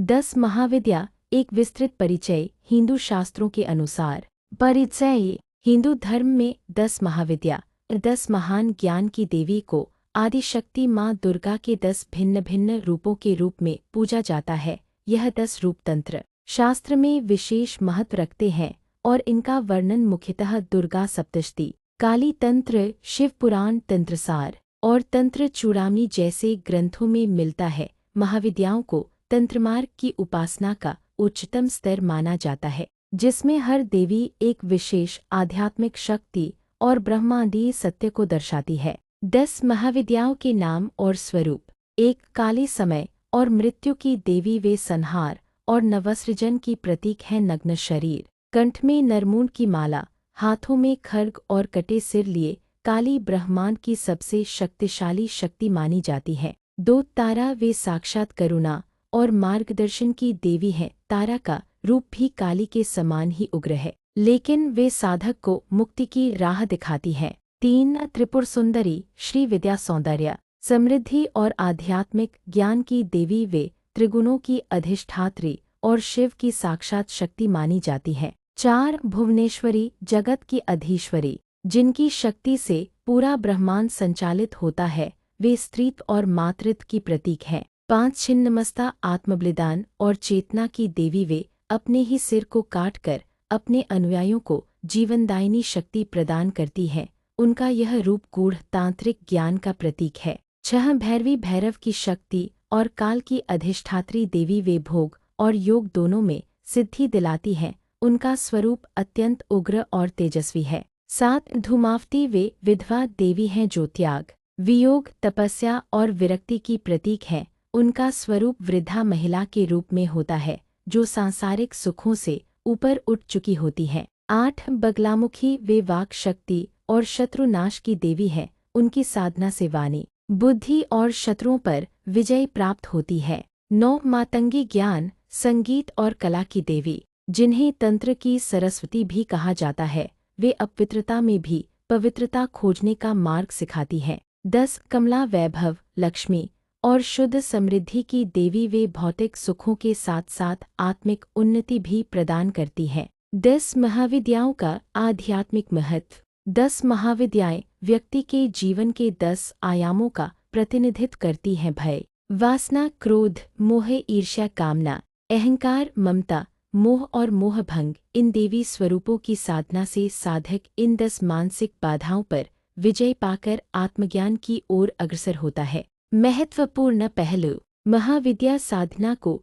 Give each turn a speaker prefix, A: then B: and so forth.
A: 10 महाविद्या एक विस्तृत परिचय। हिंदू शास्त्रों के अनुसार परिचय। हिंदू धर्म में 10 महाविद्या 10 महान ज्ञान की देवी को आदिशक्ति माँ दुर्गा के 10 भिन्न भिन्न रूपों के रूप में पूजा जाता है। यह 10 रूप तंत्र शास्त्र में विशेष महत्व रखते हैं और इनका वर्णन मुख्यतः दुर्गा सप्तशती, काली तंत्र, शिव पुराण, तंत्रसार और तंत्र चूड़ामणि जैसे ग्रंथों में मिलता है। महाविद्याओं को तंत्रमार्ग की उपासना का उच्चतम स्तर माना जाता है, जिसमें हर देवी एक विशेष आध्यात्मिक शक्ति और ब्रह्मांडीय सत्य को दर्शाती है। 10 महाविद्याओं के नाम और स्वरूप। 1 काली समय और मृत्यु की देवी, वे संहार और नवसृजन की प्रतीक है। नग्न शरीर, कंठ में नरमूंड की माला, हाथों में खड्ग और कटे सिर लिए काली ब्रह्मांड की सबसे शक्तिशाली शक्ति मानी जाती है। 2 तारा, वे साक्षात करुणा और मार्गदर्शन की देवी हैं। तारा का रूप भी काली के समान ही उग्र है, लेकिन वे साधक को मुक्ति की राह दिखाती हैं। 3 त्रिपुर सुंदरी, श्री विद्या, सौंदर्य, समृद्धि और आध्यात्मिक ज्ञान की देवी, वे त्रिगुणों की अधिष्ठात्री और शिव की साक्षात शक्ति मानी जाती हैं। 4 भुवनेश्वरी, जगत की अधीश्वरी, जिनकी शक्ति से पूरा ब्रह्मांड संचालित होता है, वे स्त्रीत्व और मातृत्व की प्रतीक हैं। 5 छिन्नमस्ता, आत्मबलिदान और चेतना की देवी, वे अपने ही सिर को काटकर अपने अनुयायियों को जीवनदायिनी शक्ति प्रदान करती हैं। उनका यह रूप गूढ़ तांत्रिक ज्ञान का प्रतीक है। 6 भैरवी, भैरव की शक्ति और काल की अधिष्ठात्री देवी, वे भोग और योग दोनों में सिद्धि दिलाती हैं। उनका स्वरूप अत्यंत उग्र और तेजस्वी है। 7 धूमावती, वे विधवा देवी हैं जो त्याग, वियोग, तपस्या और विरक्ति की प्रतीक हैं। उनका स्वरूप वृद्धा महिला के रूप में होता है, जो सांसारिक सुखों से ऊपर उठ चुकी होती है। 8 बगलामुखी, वे वाक शक्ति और शत्रुनाश की देवी हैं। उनकी साधना से वाणी, बुद्धि और शत्रुओं पर विजय प्राप्त होती है। 9 मातंगी, ज्ञान, संगीत और कला की देवी, जिन्हें तंत्र की सरस्वती भी कहा जाता है। वे अपवित्रता में भी पवित्रता खोजने का मार्ग सिखाती हैं। 10 कमला, वैभव, लक्ष्मी और शुद्ध समृद्धि की देवी, वे भौतिक सुखों के साथ साथ आत्मिक उन्नति भी प्रदान करती हैं। 10 महाविद्याओं का आध्यात्मिक महत्व। 10 महाविद्याएं व्यक्ति के जीवन के 10 आयामों का प्रतिनिधित्व करती हैं। भय, वासना, क्रोध, मोह, ईर्ष्या, कामना, अहंकार, ममता, मोह और मोहभंग। इन देवी स्वरूपों की साधना से साधक इन 10 मानसिक बाधाओं पर विजय पाकर आत्मज्ञान की ओर अग्रसर होता है। महत्वपूर्ण पहलू। महाविद्या साधना को